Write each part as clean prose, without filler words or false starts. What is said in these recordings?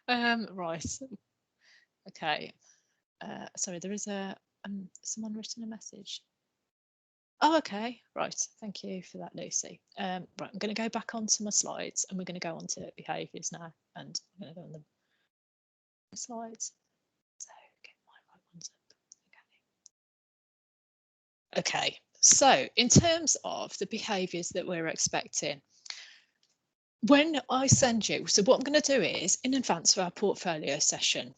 Right. Okay. Sorry, there is a someone written a message. Oh, okay. Right. Thank you for that, Lucy. Right, I'm going to go back onto my slides and we're going to go on to behaviours now. And I'm going to go on the slides. So get my right ones up. Okay. So in terms of the behaviours that we're expecting, when I send you, so what I'm going to do is in advance of our portfolio session,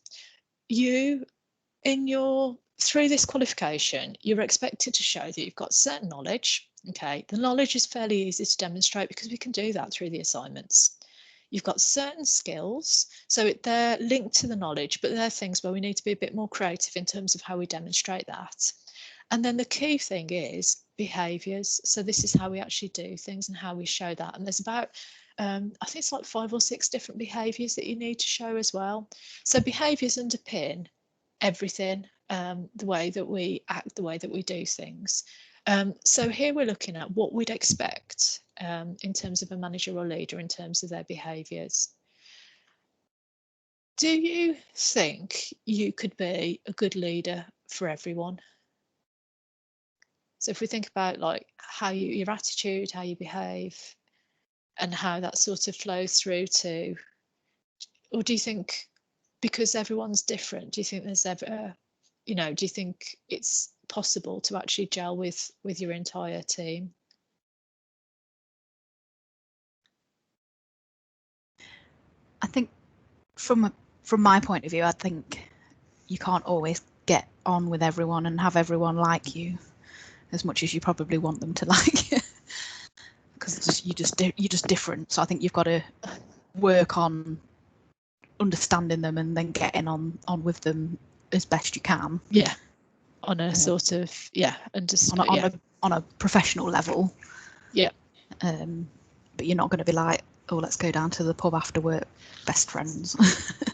through this qualification, you're expected to show that you've got certain knowledge. Okay, the knowledge is fairly easy to demonstrate because we can do that through the assignments. You've got certain skills, so they're linked to the knowledge, but they're things where we need to be a bit more creative in terms of how we demonstrate that. And then the key thing is behaviours. So this is how we actually do things and how we show that. And there's about I think it's like 5 or 6 different behaviours that you need to show as well. So behaviours underpin everything, the way that we act, the way that we do things. So here we're looking at what we'd expect in terms of a manager or leader in terms of their behaviours. Do you think you could be a good leader for everyone? So if we think about like how your attitude, how you behave, and how that sort of flows through to, or do you think because everyone's different, do you think there's ever, do you think it's possible to actually gel with your entire team? I think from my point of view, I think you can't always get on with everyone and have everyone like you as much as you probably want them to like you, because you're just different. So I think you've got to work on understanding them and then getting on with them as best you can. Yeah, on a sort of on a professional level. Yeah. But you're not going to be like, oh, let's go down to the pub after work, best friends.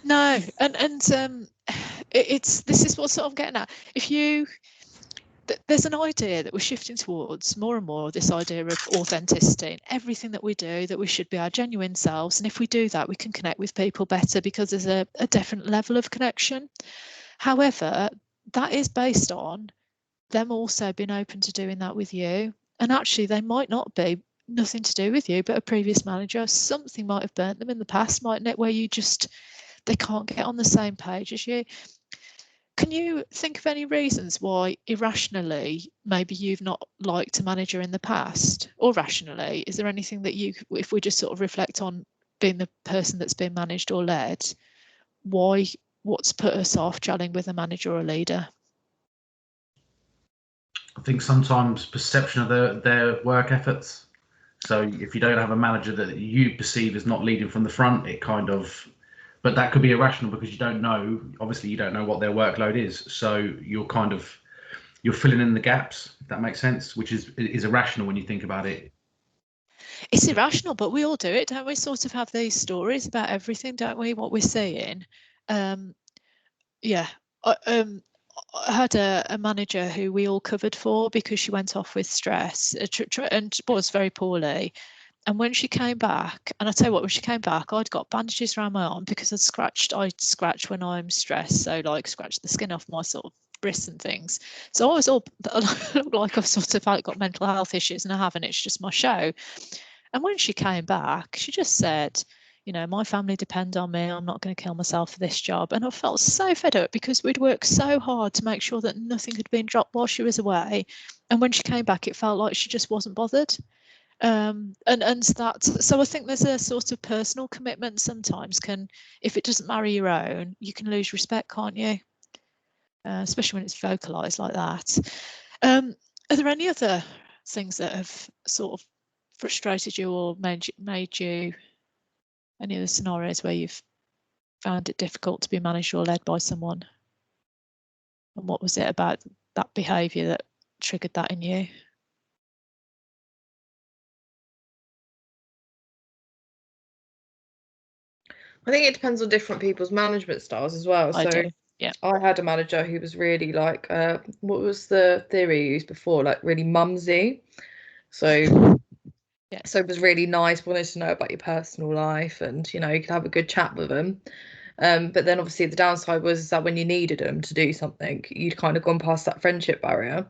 No, and this is what sort of getting at. There's an idea that we're shifting towards more and more, this idea of authenticity in everything that we do, that we should be our genuine selves. And if we do that, we can connect with people better because there's a different level of connection. However, that is based on them also being open to doing that with you. And actually, they might not be nothing to do with you, but a previous manager, something might have burnt them in the past, mightn't it, where they can't get on the same page as you. Can you think of any reasons why irrationally maybe you've not liked a manager in the past, or rationally? Is there anything that if we just sort of reflect on being the person that's been managed or led, what's put us off gelling with a manager or a leader? I think sometimes perception of their work efforts. So if you don't have a manager that you perceive as not leading from the front, it kind of, but that could be irrational because you don't know, obviously you don't know what their workload is. So you're filling in the gaps, if that makes sense, which is irrational when you think about it. It's irrational, but we all do it, don't we? Sort of have these stories about everything, don't we? What we're seeing. Yeah. I had a manager who we all covered for because she went off with stress and was very poorly. And when she came back, and I tell you what, when she came back, I'd got bandages around my arm because I scratch when I'm stressed. So like scratch the skin off my sort of wrists and things. So I was all like I've sort of got mental health issues, and I haven't. It's just my show. And when she came back, she just said, my family depend on me. I'm not going to kill myself for this job. And I felt so fed up because we'd worked so hard to make sure that nothing had been dropped while she was away. And when she came back, it felt like she just wasn't bothered. So I think there's a sort of personal commitment sometimes if it doesn't marry your own, you can lose respect, can't you? Especially when it's vocalized like that. Are there any other things that have sort of frustrated you or made you any other scenarios where you've found it difficult to be managed or led by someone? And what was it about that behaviour that triggered that in you? I think it depends on different people's management styles as well. I do. Yeah. I had a manager who was really like, what was the theory you used before? Like really mumsy. So Yeah. So it was really nice, wanted to know about your personal life, and you know, you could have a good chat with them. But then obviously the downside was that when you needed them to do something, you'd kind of gone past that friendship barrier.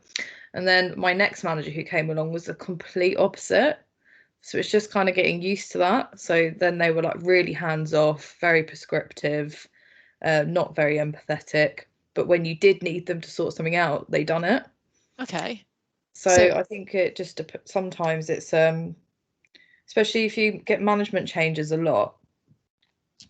And then my next manager who came along was the complete opposite. So it's just kind of getting used to that. So then they were like really hands off, very prescriptive, not very empathetic. But when you did need them to sort something out, they done it. Okay. So I think it just sometimes it's especially if you get management changes a lot,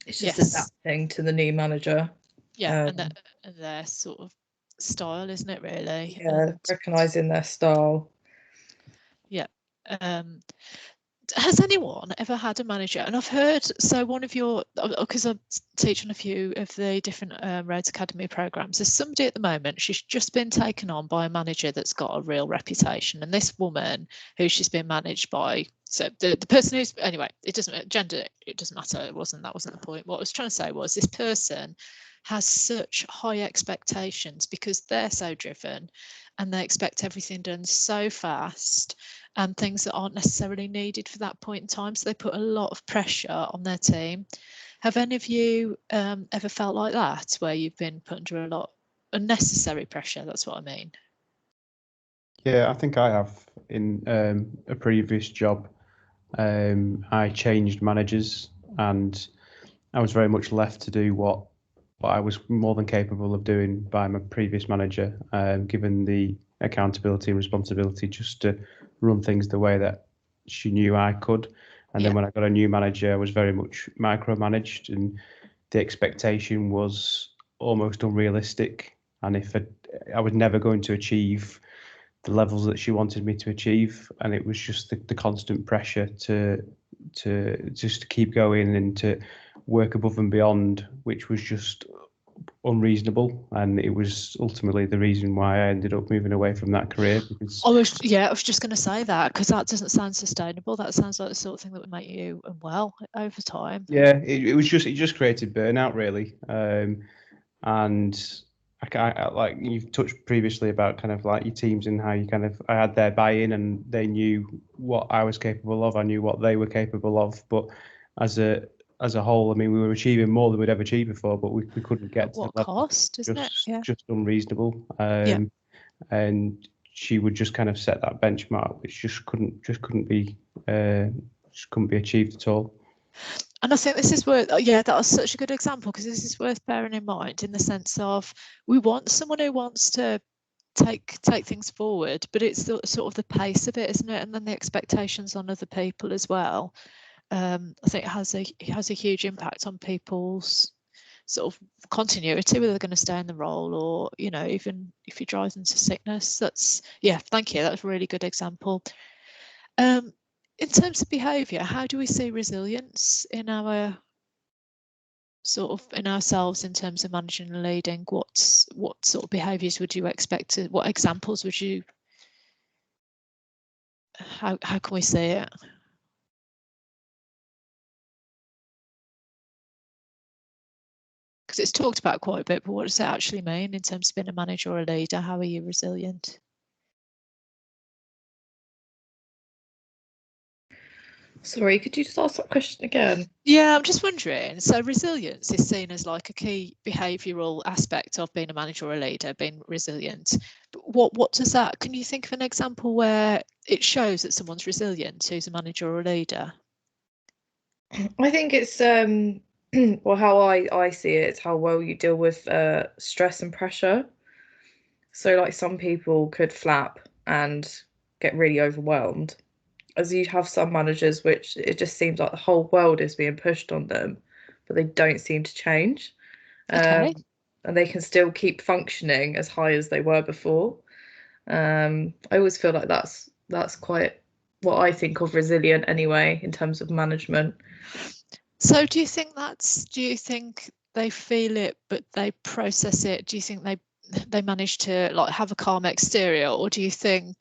it's just adapting to the new manager. Yeah, and their sort of style, isn't it, really? Yeah, recognising their style. Yeah. Has anyone ever had a manager? And I've heard, so one of your, because I'm teaching a few of the different Rhodes Academy programs, there's somebody at the moment, she's just been taken on by a manager that's got a real reputation. And this woman who she's been managed by, so the person who's, anyway, it doesn't, gender, it doesn't matter, that wasn't the point. What I was trying to say was this person has such high expectations because they're so driven and they expect everything done so fast and things that aren't necessarily needed for that point in time. So they put a lot of pressure on their team. Have any of you ever felt like that, where you've been put under a lot of unnecessary pressure? That's what I mean. Yeah, I think I have. In a previous job, I changed managers and I was very much left to do what I was more than capable of doing by my previous manager, given the accountability and responsibility just to run things the way that she knew I could. And then when I got a new manager, I was very much micromanaged and the expectation was almost unrealistic. And if I was never going to achieve the levels that she wanted me to achieve, and it was just the constant pressure to just keep going and to work above and beyond, which was just unreasonable, and it was ultimately the reason why I ended up moving away from that career. Because I was just going to say that, because that doesn't sound sustainable. That sounds like the sort of thing that would make you unwell over time. Yeah, it just created burnout, really. And I like you've touched previously about kind of like your teams and how you kind of I had their buy-in and they knew what I was capable of. I knew what they were capable of. But as a whole, I mean, we were achieving more than we'd ever achieved before, but we couldn't get At to what the level. cost, isn't it? Yeah. Just unreasonable. And she would just kind of set that benchmark, which just couldn't be achieved at all. And I think this is worth, that was such a good example, because this is worth bearing in mind, in the sense of we want someone who wants to take things forward, but it's the sort of the pace of it, isn't it? And then the expectations on other people as well. I think it has a huge impact on people's sort of continuity, whether they're going to stay in the role or, you know, even if you drive them to sickness. That's, thank you. That's a really good example. In terms of behaviour, how do we see resilience in our in ourselves in terms of managing and leading? What sort of behaviours would you expect what examples would you, how can we see it? Because it's talked about quite a bit, but what does it actually mean in terms of being a manager or a leader? How are you resilient? Sorry, could you just ask that question again? Yeah, I'm just wondering. So resilience is seen as like a key behavioural aspect of being a manager or a leader, being resilient. But what does that, can you think of an example where it shows that someone's resilient, who's a manager or a leader? I think it's well, how I see it, it's how well you deal with stress and pressure. So like some people could flap and get really overwhelmed, as you have some managers which it just seems like the whole world is being pushed on them, but they don't seem to change. Okay. And they can still keep functioning as high as they were before. I always feel like that's quite what I think of resilient anyway, in terms of management. So do you think they feel it but they process it? Do you think they manage to like have a calm exterior, or do you think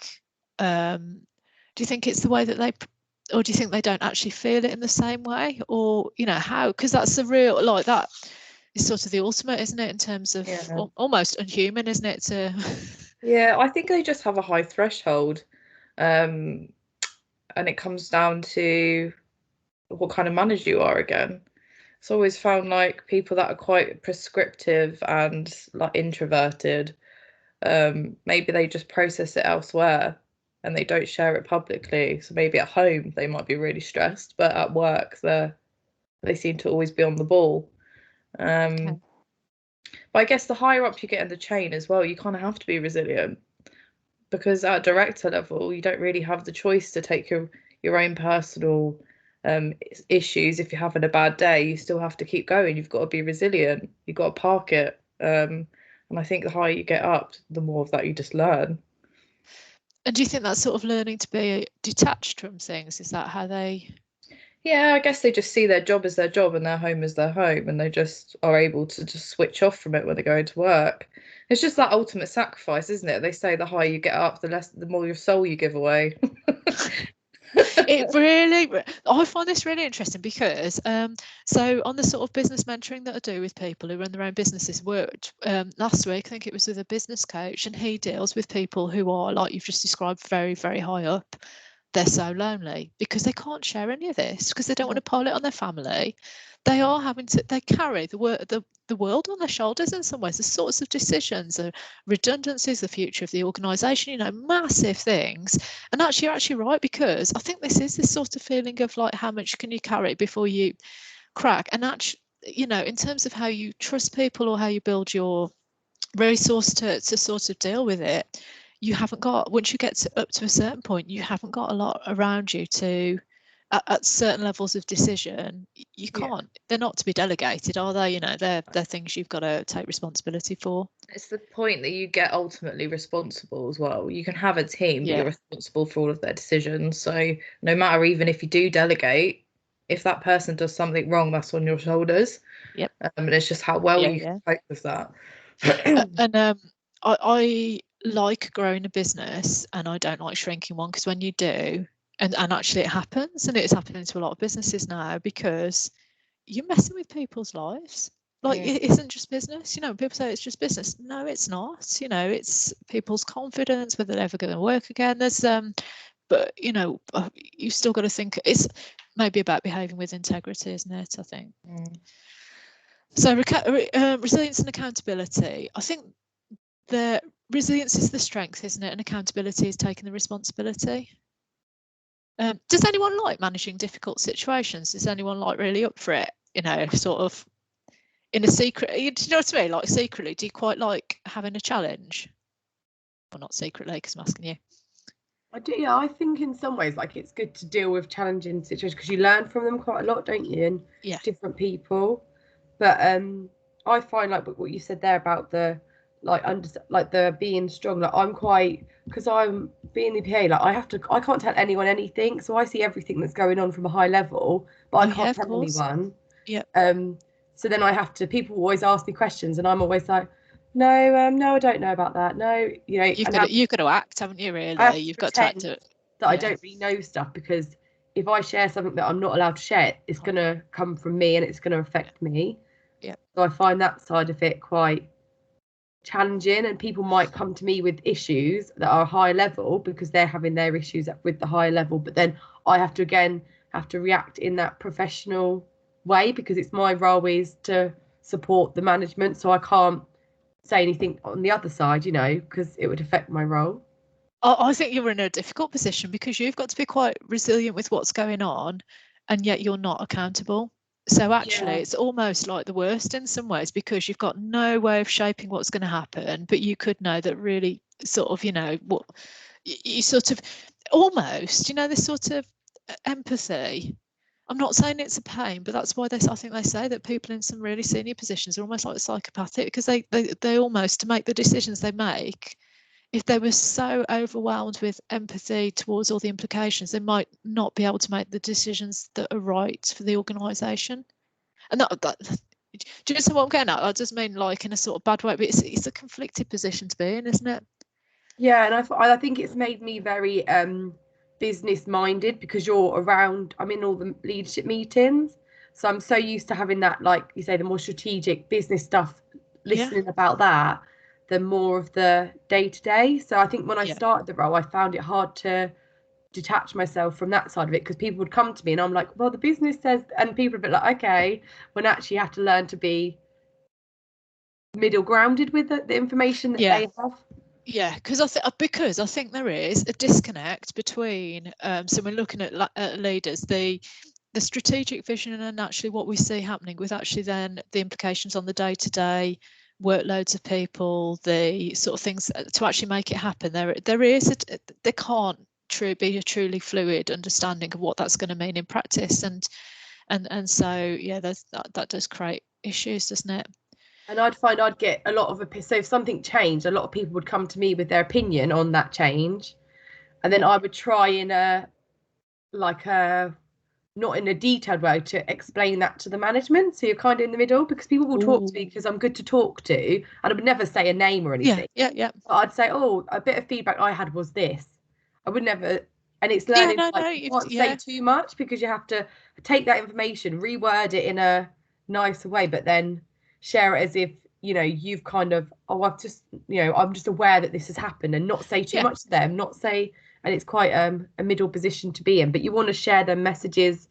it's the way that or do you think they don't actually feel it in the same way? Or, you know, how, because that's the real, like, that is sort of the ultimate, isn't it, in terms of almost unhuman, isn't it, to Yeah, I think they just have a high threshold, and and it comes down to what kind of manager you are again. It's always found like people that are quite prescriptive and like introverted, maybe they just process it elsewhere and they don't share it publicly. So maybe at home they might be really stressed, but at work they seem to always be on the ball. Okay. But I guess the higher up you get in the chain as well, you kind of have to be resilient, because at director level you don't really have the choice to take your own personal issues. If you're having a bad day, you still have to keep going. You've got to be resilient. You've got to park it. And I think the higher you get up, the more of that you just learn. And do you think that's sort of learning to be detached from things? Is that how they? Yeah, I guess they just see their job as their job and their home as their home, and they just are able to just switch off from it when they go into work. It's just that ultimate sacrifice, isn't it? They say the higher you get up, the more your soul you give away. It really, I find this really interesting because so on the sort of business mentoring that I do with people who run their own businesses, worked last week, I think it was with a business coach, and he deals with people who are, like you've just described, very, very high up. They're so lonely because they can't share any of this because they don't want to pile it on their family. They are having to, they carry the world on their shoulders in some ways. The sorts of decisions, the redundancies, the future of the organisation, you know, massive things. And actually, you're actually right, because I think this is this sort of feeling of like, how much can you carry before you crack? And actually, you know, in terms of how you trust people or how you build your resource to sort of deal with it, you haven't got, once you get up to a certain point, you haven't got a lot around you to, at certain levels of decision, you can't, they're not to be delegated, are they? You know, they're things you've got to take responsibility for. It's the point that you get ultimately responsible as well. You can have a team, but you're responsible for all of their decisions. So no matter, even if you do delegate, if that person does something wrong, that's on your shoulders. Yep. And it's just how well you can cope with that. And I like growing a business, and I don't like shrinking one, because when you do, and actually it happens, and it's happening to a lot of businesses now, because you're messing with people's lives. Like, it isn't just business, you know. People say it's just business. No, it's not. You know, it's people's confidence, whether they're ever going to work again. There's but you know, you still got to think, it's maybe about behaving with integrity, isn't it? I think. So resilience and accountability. I think the resilience is the strength, isn't it? And accountability is taking the responsibility. Does anyone like managing difficult situations? Is anyone like really up for it? You know, sort of in a secret. Do you know what I mean? Like secretly, do you quite like having a challenge? Well, not secretly, because I'm asking you. I do, yeah. I think in some ways, like, it's good to deal with challenging situations because you learn from them quite a lot, don't you? And different people. But I find, like, what you said there about the the being strong. Like, I'm quite, because I'm being the PA. Like, I can't tell anyone anything, so I see everything that's going on from a high level, but I can't tell anyone. Yeah. So then I have to. People always ask me questions, and I'm always like, no, no, I don't know about that. No, you know, you've got to act, haven't you? Really, you've got to act that I don't really know stuff, because if I share something that I'm not allowed to share, it's going to come from me and it's going to affect me. Yeah. So I find that side of it quite challenging, and people might come to me with issues that are high level because they're having their issues with the high level, but then I have to react in that professional way, because it's my role is to support the management, so I can't say anything on the other side, you know, because it would affect my role. I think you're in a difficult position because you've got to be quite resilient with what's going on, and yet you're not accountable. So actually, it's almost like the worst in some ways, because you've got no way of shaping what's going to happen, but you could know that really sort of, you know, what you sort of almost, you know, this sort of empathy. I'm not saying it's a pain, but that's why I think they say that people in some really senior positions are almost like psychopathic, because they almost, to make the decisions they make, if they were so overwhelmed with empathy towards all the implications, they might not be able to make the decisions that are right for the organisation. And that do you know what I'm getting at? I just mean, like, in a sort of bad way, but it's a conflicted position to be in, isn't it? Yeah, and I think it's made me very business minded, because I'm in all the leadership meetings, so I'm so used to having that, like you say, the more strategic business stuff, listening about that, than more of the day-to-day. So I think when I started the role, I found it hard to detach myself from that side of it, because people would come to me and I'm like, well, the business says, and people would be like, okay, when actually you have to learn to be middle grounded with the information that they have. Yeah, because I think there is a disconnect between so we're looking at leaders, the strategic vision and actually what we see happening with actually then the implications on the day-to-day workloads of people, the sort of things to actually make it happen. There can't be a truly fluid understanding of what that's going to mean in practice, and so yeah, that does create issues, doesn't it? And I'd find I'd get a lot of so if something changed, a lot of people would come to me with their opinion on that change, and then I would try in a not in a detailed way to explain that to the management. So you're kind of in the middle, because people will talk to me because I'm good to talk to, and I would never say a name or anything. Yeah. But I'd say, oh, a bit of feedback I had was this. I would never, and it's learning you can't say too much, because you have to take that information, reword it in a nicer way, but then share it as if, you know, you've kind of, I'm just aware that this has happened, and not say too much to them, and it's quite a middle position to be in, but you want to share the messages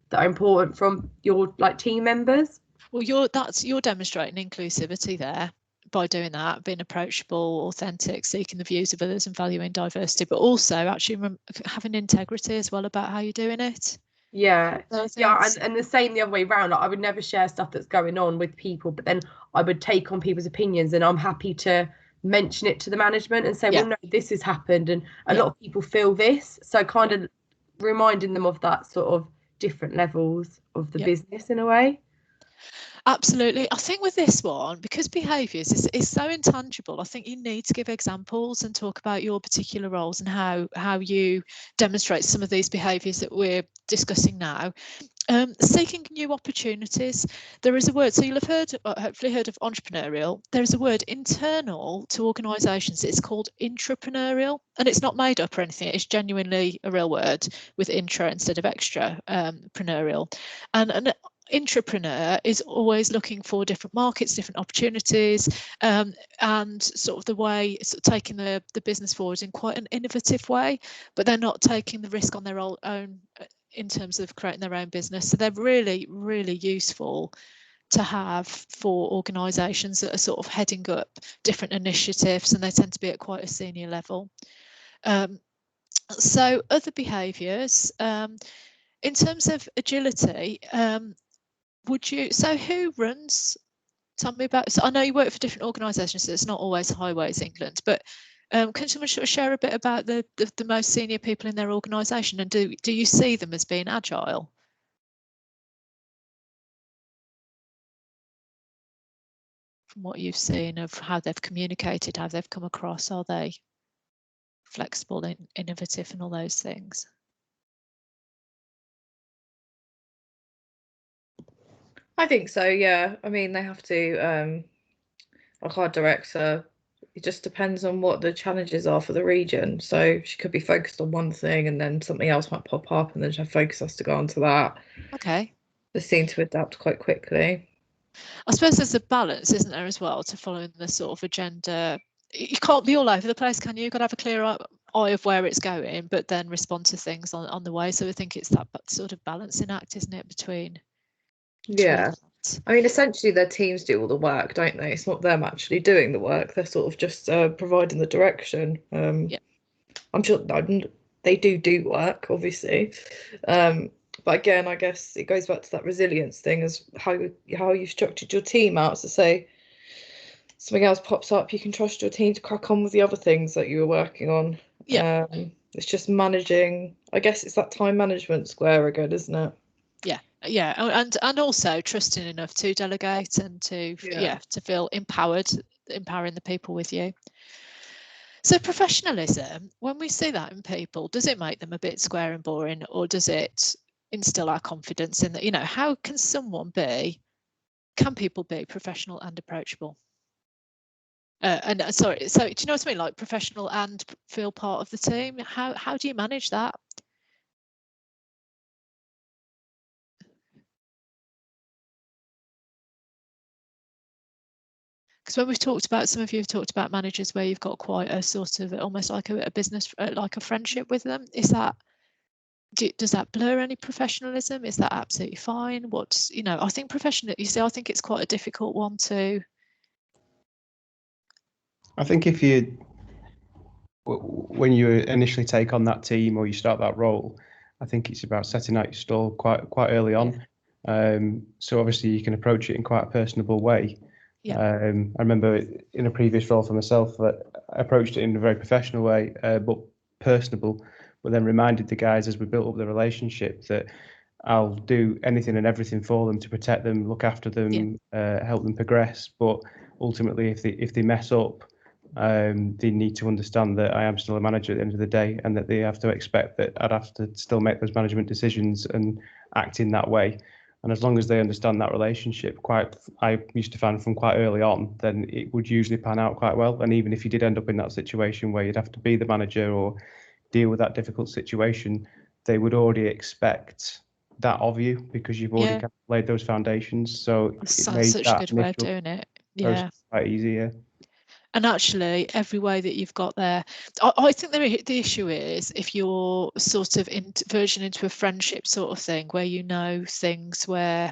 that are important from your team members. Well, you're demonstrating inclusivity there by doing that, being approachable, authentic, seeking the views of others and valuing diversity, but also actually having integrity as well about how you're doing it. Yeah, and the same the other way around. I would never share stuff that's going on with people, but then I would take on people's opinions, and I'm happy to mention it to the management and say, well, no, this has happened, and a lot of people feel this, so kind of reminding them of that sort of different levels of the business in a way. Absolutely. I think with this one, because behaviours is so intangible, I think you need to give examples and talk about your particular roles and how you demonstrate some of these behaviours that we're discussing now. Seeking new opportunities. There is a word, so you'll have heard, hopefully heard of entrepreneurial. There is a word internal to organisations. It's called intrapreneurial, and it's not made up or anything. It's genuinely a real word with intra instead of extra preneurial. And intrapreneur is always looking for different markets, different opportunities, and sort of the way taking the business forward in quite an innovative way, but they're not taking the risk on their own in terms of creating their own business. So they're really, really useful to have for organisations that are sort of heading up different initiatives, and they tend to be at quite a senior level. So other behaviours, in terms of agility, who runs, tell me about, so I know you work for different organisations, so it's not always Highways England, but can someone sort of share a bit about the most senior people in their organisation, and do you see them as being agile? From what you've seen of how they've communicated, how they've come across, are they flexible and innovative and all those things? I think so, yeah. I mean, they have to, like our director, it just depends on what the challenges are for the region. So she could be focused on one thing and then something else might pop up, and then her focus has to go on to that. Okay. They seem to adapt quite quickly. I suppose there's a balance, isn't there, as well, to following the sort of agenda. You can't be all over the place, can you? You've got to have a clear eye of where it's going, but then respond to things on the way. So I think it's that sort of balancing act, isn't it, between yeah. I mean, essentially their teams do all the work, don't they? It's not them actually doing the work. They're sort of just providing the direction. I'm sure they do work, obviously. But again, I guess it goes back to that resilience thing, as how you structured your team out. So say something else pops up, you can trust your team to crack on with the other things that you were working on. Yeah. It's just managing. I guess it's that time management square again, isn't it? Yeah, and also trusting enough to delegate and to feel empowered, empowering the people with you. So professionalism, when we see that in people, does it make them a bit square and boring, or does it instill our confidence in that, you know, how can people be professional and approachable? Sorry, so do you know what I mean? Like professional and feel part of the team. How do you manage that? Because when we've talked about, some of you have talked about managers where you've got quite a sort of almost like a business, like a friendship with them. Is that, does that blur any professionalism? Is that absolutely fine? What's, you know, I think professional, you see, I think it's quite a difficult one to. I think if you, when you initially take on that team or you start that role, I think it's about setting out your stall quite early on. So obviously you can approach it in quite a personable way. I remember in a previous role for myself that I approached it in a very professional way, but personable, but then reminded the guys as we built up the relationship that I'll do anything and everything for them to protect them, look after them, help them progress. But ultimately, if they mess up, they need to understand that I am still a manager at the end of the day, and that they have to expect that I'd have to still make those management decisions and act in that way. And as long as they understand that relationship, I used to find from quite early on, then it would usually pan out quite well. And even if you did end up in that situation where you'd have to be the manager or deal with that difficult situation, they would already expect that of you because you've already kind of laid those foundations. So it made such a that good way of doing it. Yeah. Quite easy, yeah. And actually, every way that you've got there, I think the issue is if you're sort of version into a friendship sort of thing, where you know things, where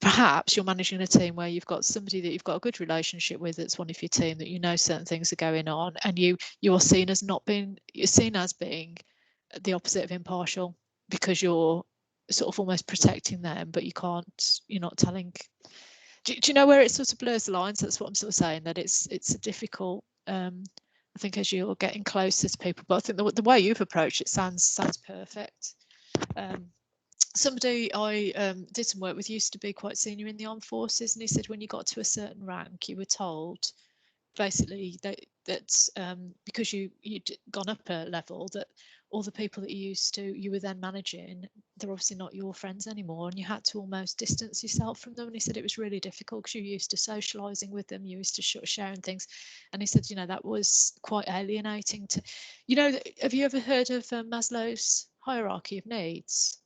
perhaps you're managing a team where you've got somebody that you've got a good relationship with, that's one of your team, that you know certain things are going on, and you're seen as being the opposite of impartial, because you're sort of almost protecting them, but you're not telling. Do you know where it sort of blurs the lines? That's what I'm sort of saying, that it's a difficult, I think, as you're getting closer to people. But I think the way you've approached it sounds perfect. Somebody I did some work with used to be quite senior in the armed forces, and he said when you got to a certain rank, you were told basically that because you'd gone up a level, that all the people that you were then managing, they're obviously not your friends anymore, and you had to almost distance yourself from them. And he said it was really difficult because you're used to socializing with them, you used to sharing things, and he said, you know, that was quite alienating to, you know. Have you ever heard of Maslow's hierarchy of needs?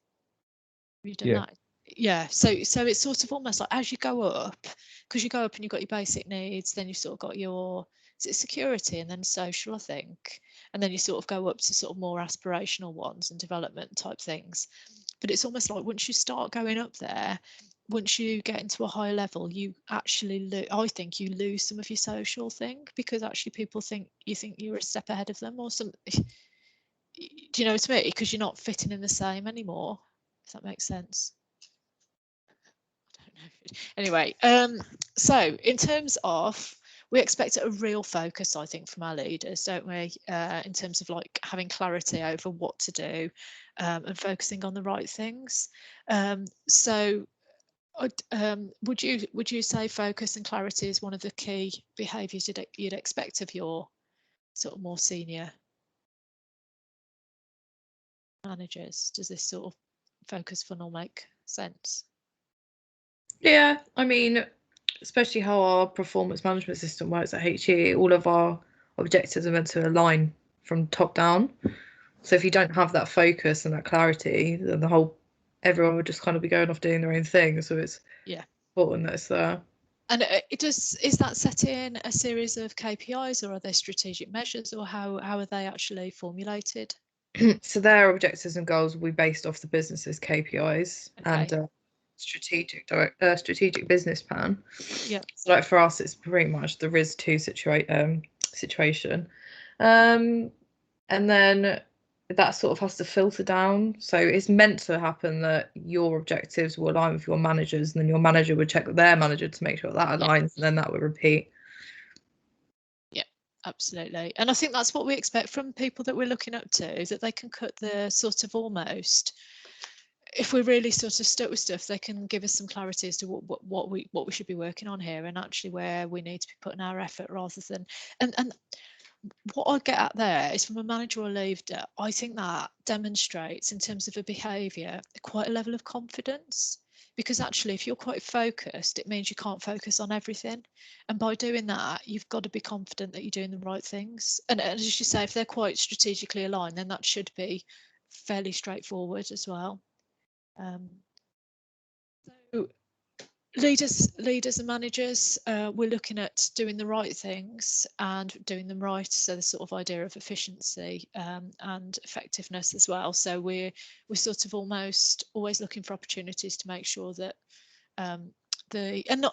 Have you done that? Yeah, so it's sort of almost like as you go up, because you go up and you've got your basic needs, then you've sort of got your security, and then social, I think, and then you sort of go up to sort of more aspirational ones and development type things. But it's almost like once you start going up there, once you get into a higher level, you actually I think you lose some of your social thing, because actually people think you're a step ahead of them or something. Do you know what I mean? Because you're not fitting in the same anymore, if that makes sense. Anyway, so in terms of, we expect a real focus, I think, from our leaders, don't we, in terms of like having clarity over what to do, and focusing on the right things. So would you say focus and clarity is one of the key behaviours you'd expect of your sort of more senior managers? Does this sort of focus funnel make sense? Yeah, I mean, especially how our performance management system works at HE, all of our objectives are meant to align from top down. So if you don't have that focus and that clarity, then everyone would just kind of be going off doing their own thing. So it's important that it's there. And is that set in a series of KPIs, or are they strategic measures, or how are they actually formulated? So their objectives and goals will be based off the business's KPIs and strategic business plan. Yeah. So like for us, it's pretty much the RIS2 situation, and then that sort of has to filter down. So it's meant to happen that your objectives will align with your managers, and then your manager would check with their manager to make sure that aligns, and then that would repeat. Yeah, absolutely. And I think that's what we expect from people that we're looking up to, is that they can cut the sort of almost, if we're really sort of stuck with stuff, they can give us some clarity as to what we should be working on here, and actually where we need to be putting our effort, rather than and what I get at there is, from a manager or leader, I think that demonstrates, in terms of a behaviour, quite a level of confidence, because actually if you're quite focused, it means you can't focus on everything, and by doing that you've got to be confident that you're doing the right things, and as you say, if they're quite strategically aligned, then that should be fairly straightforward as well. So leaders and managers, we're looking at doing the right things and doing them right. So the sort of idea of efficiency and effectiveness as well. So we're sort of almost always looking for opportunities to make sure that and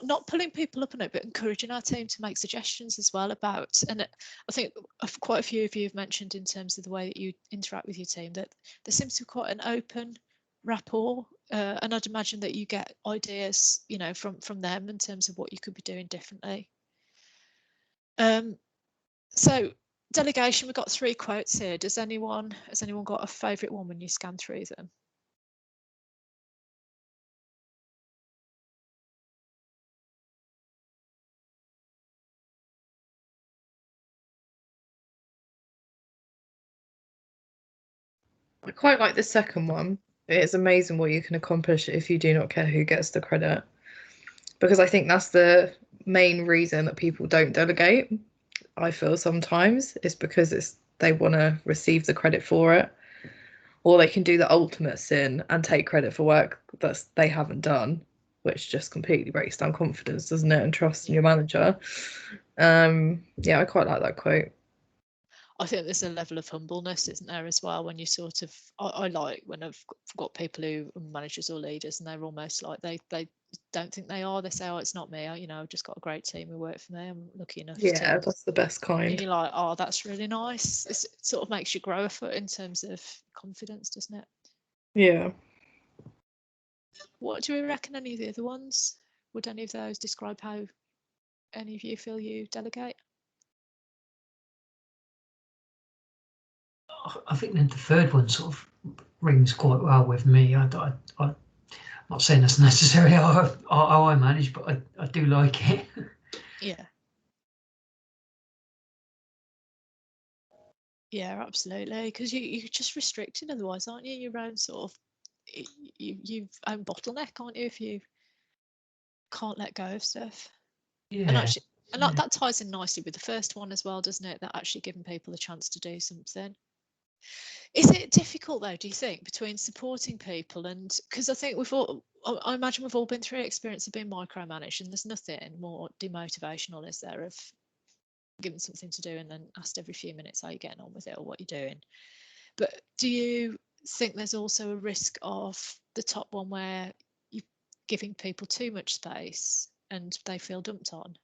not pulling people up on it, but encouraging our team to make suggestions as well about. And I think quite a few of you have mentioned in terms of the way that you interact with your team that there seems to be quite an open rapport, and I'd imagine that you get ideas, you know, from them in terms of what you could be doing differently. So delegation, we've got 3 quotes here. Has anyone got a favourite one when you scan through them? I quite like the second one. It's amazing what you can accomplish if you do not care who gets the credit, because I think that's the main reason that people don't delegate. I feel sometimes it's because they want to receive the credit for it, or they can do the ultimate sin and take credit for work that they haven't done, which just completely breaks down confidence, doesn't it, and trust in your manager. Yeah, I quite like that quote. I think there's a level of humbleness, isn't there, as well, when you sort of, I like when I've got people who are managers or leaders and they're almost like they don't think they are. They say, oh, it's not me. You know, I've just got a great team who work for me. I'm lucky enough Yeah, to. that's the best kind. And you're like, oh, that's really nice. It sort of makes you grow a foot in terms of confidence, doesn't it? Yeah. What do we reckon? Any of the other ones? Would any of those describe how any of you feel you delegate? I think the third one sort of rings quite well with me. I'm not saying that's necessarily how I manage, but I do like it. Yeah. Yeah, absolutely. Because you're just restricted otherwise, aren't you? Your own sort of, you've own bottleneck, aren't you? If you can't let go of stuff. Yeah. And actually, that ties in nicely with the first one as well, doesn't it? That actually giving people a chance to do something. Is it difficult though, do you think, between supporting people and, because I think I imagine we've all been through the experience of being micromanaged, and there's nothing more demotivational, is there, of given something to do and then asked every few minutes how you're getting on with it or what you're doing. But do you think there's also a risk of the top one where you're giving people too much space and they feel dumped on?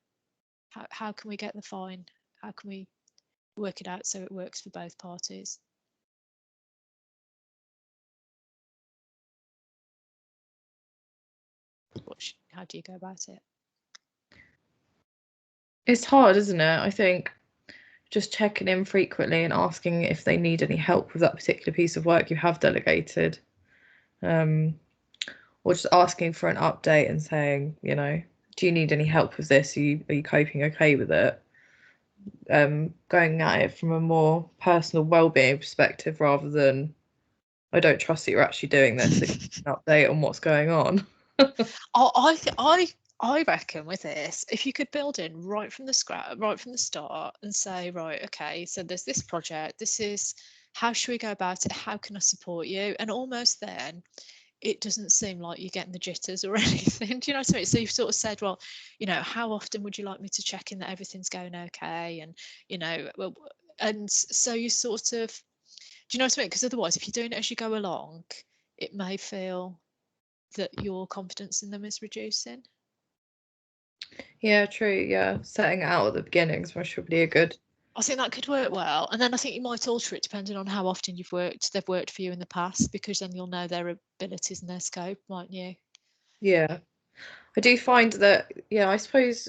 How can we get the fine? How can we work it out so it works for both parties? How do you go about it? It's hard, isn't it? I think just checking in frequently and asking if they need any help with that particular piece of work you have delegated, or just asking for an update and saying, you know, do you need any help with this? Are you coping okay with it? Going at it from a more personal well-being perspective rather than, I don't trust that you're actually doing this. An update on what's going on. I reckon with this, if you could build in right from the start and say, right, okay, so there's this project, this is how should we go about it, how can I support you, and almost then it doesn't seem like you're getting the jitters or anything. Do you know what I mean? So you've sort of said, well, you know, how often would you like me to check in that everything's going okay, and you know, well, and so you sort of, do you know what I mean? Because otherwise, if you're doing it as you go along, it may feel that your confidence in them is reducing. Yeah, true. Yeah, setting it out at the beginning is probably a good. I think that could work well, and then I think you might alter it depending on how often they've worked for you in the past, because then you'll know their abilities and their scope, mightn't you? Yeah, I do find that. Yeah, I suppose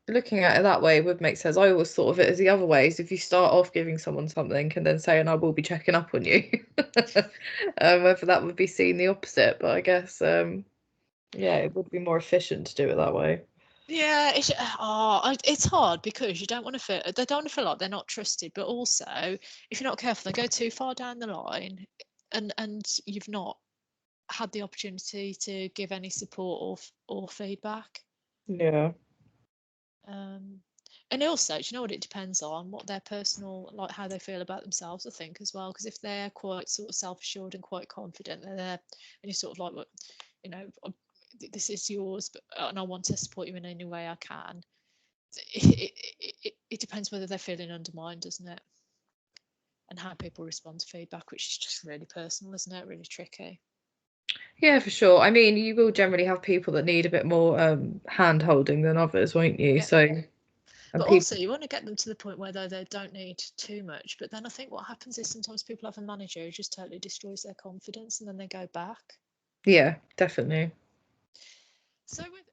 looking at it that way would make sense. I always thought of it as the other ways. If you start off giving someone something and then saying, I will be checking up on you, whether that would be seen the opposite. But I guess, yeah, it would be more efficient to do it that way. Yeah, it's hard because you don't want to feel, they don't want to feel like they're not trusted, but also if you're not careful, they go too far down the line, and you've not had the opportunity to give any support or feedback. Yeah. And also, do you know what, it depends on what their personal, like how they feel about themselves, I think, as well, because if they're quite sort of self-assured and quite confident, they're there, and you're sort of like, well, you know, this is yours, but and I want to support you in any way I can. It depends whether they're feeling undermined, doesn't it? And how people respond to feedback, which is just really personal, isn't it? Really tricky. Yeah, for sure. I mean, you will generally have people that need a bit more hand holding than others, won't you? Yeah. So, but also you want to get them to the point where they don't need too much. But then I think what happens is sometimes people have a manager who just totally destroys their confidence, and then they go back. Yeah, definitely. So with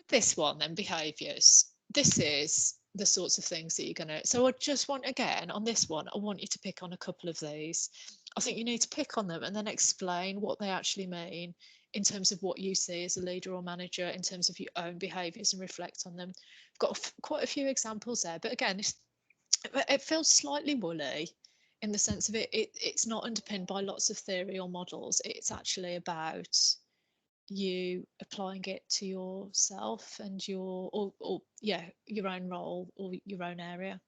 this one, then, behaviours, this is the sorts of things that you're going to. So I just want, again, on this one, I want you to pick on a couple of these. I think you need to pick on them and then explain what they actually mean in terms of what you see as a leader or manager, in terms of your own behaviours, and reflect on them. I've got quite a few examples there, but again, it feels slightly woolly in the sense of it's not underpinned by lots of theory or models. It's actually about you applying it to yourself and your own role or your own area.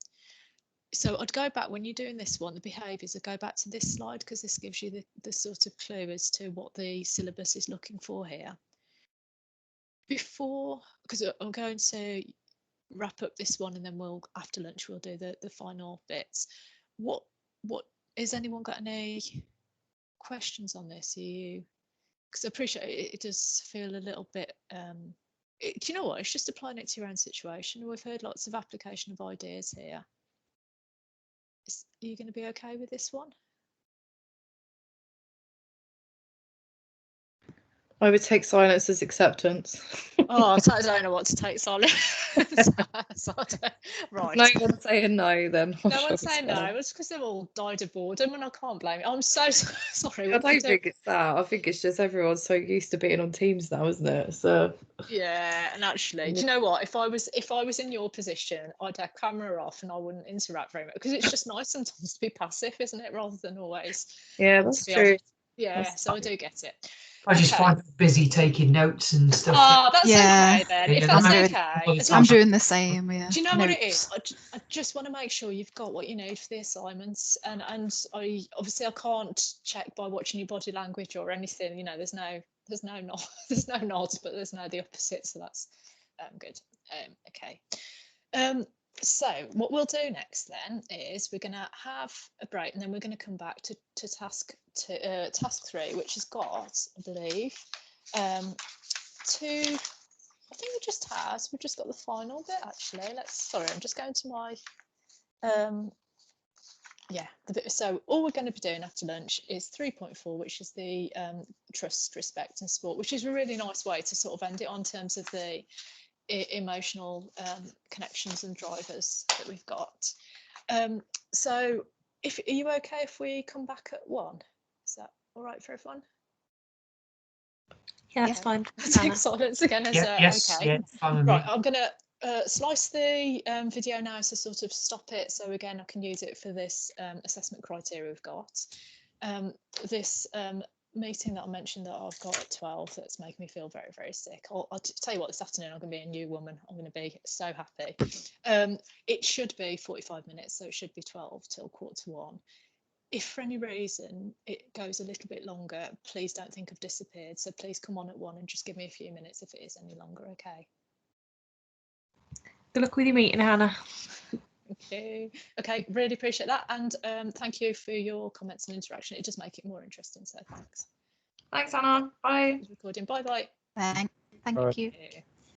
So I'd go back, when you're doing this one, the behaviours, I'd go back to this slide, because this gives you the sort of clue as to what the syllabus is looking for here. Before, because I'm going to wrap up this one, and then after lunch we'll do the final bits. What has anyone got any questions on this? Because I appreciate it does feel a little bit do you know what, it's just applying it to your own situation. We've heard lots of application of ideas here. Are you going to be okay with this one? I would take silence as acceptance. Oh, I don't know what to take silence. Right. No one's saying no, then. No one's saying no. It's because they've all died of boredom, and I can't blame it. I'm so sorry. I don't think it's that. I think it's just everyone's so used to being on Teams now, isn't it? So yeah, and actually, do you know what? If I was in your position, I'd have camera off and I wouldn't interact very much, because it's just nice sometimes to be passive, isn't it, rather than always. Yeah, that's true. Yeah, so I do get it. I just find them busy taking notes and stuff. Oh, that's Yeah. okay then. Yeah, If that's okay. I'm doing the same. Yeah. Do you know what it is? I just want to make sure you've got what you need for the assignments, and I obviously I can't check by watching your body language or anything. You know, there's no nods, but there's no the opposite. So that's good. Okay. So what we'll do next then is we're going to have a break, and then we're going to come back to task 3, which has got, I believe, two. I think we've just got the final bit actually. Sorry, I'm just going to my so all we're going to be doing after lunch is 3.4, which is the trust, respect and support, which is a really nice way to sort of end it on terms of the emotional connections and drivers that we've got. So are you okay if we come back at 1? Is that all right for everyone? Yeah, that's fine. Take silence again. Yes, okay. yeah, fine with right, me. I'm going to slice the video now to sort of stop it. So again, I can use it for this assessment criteria we've got. This meeting that I mentioned that I've got at 12 that's making me feel very, very sick. I'll tell you what, this afternoon I'm going to be a new woman. I'm going to be so happy. It should be 45 minutes, so it should be 12 till 1:45. If for any reason it goes a little bit longer, please don't think I've disappeared. So please come on at 1 and just give me a few minutes if it is any longer, okay? Good luck with your meeting, Hannah. Okay, really appreciate that, and thank you for your comments and interaction. It does make it more interesting, so thanks. Thanks, Anna. Bye. Recording. Bye bye. Thank Bye. you. Okay.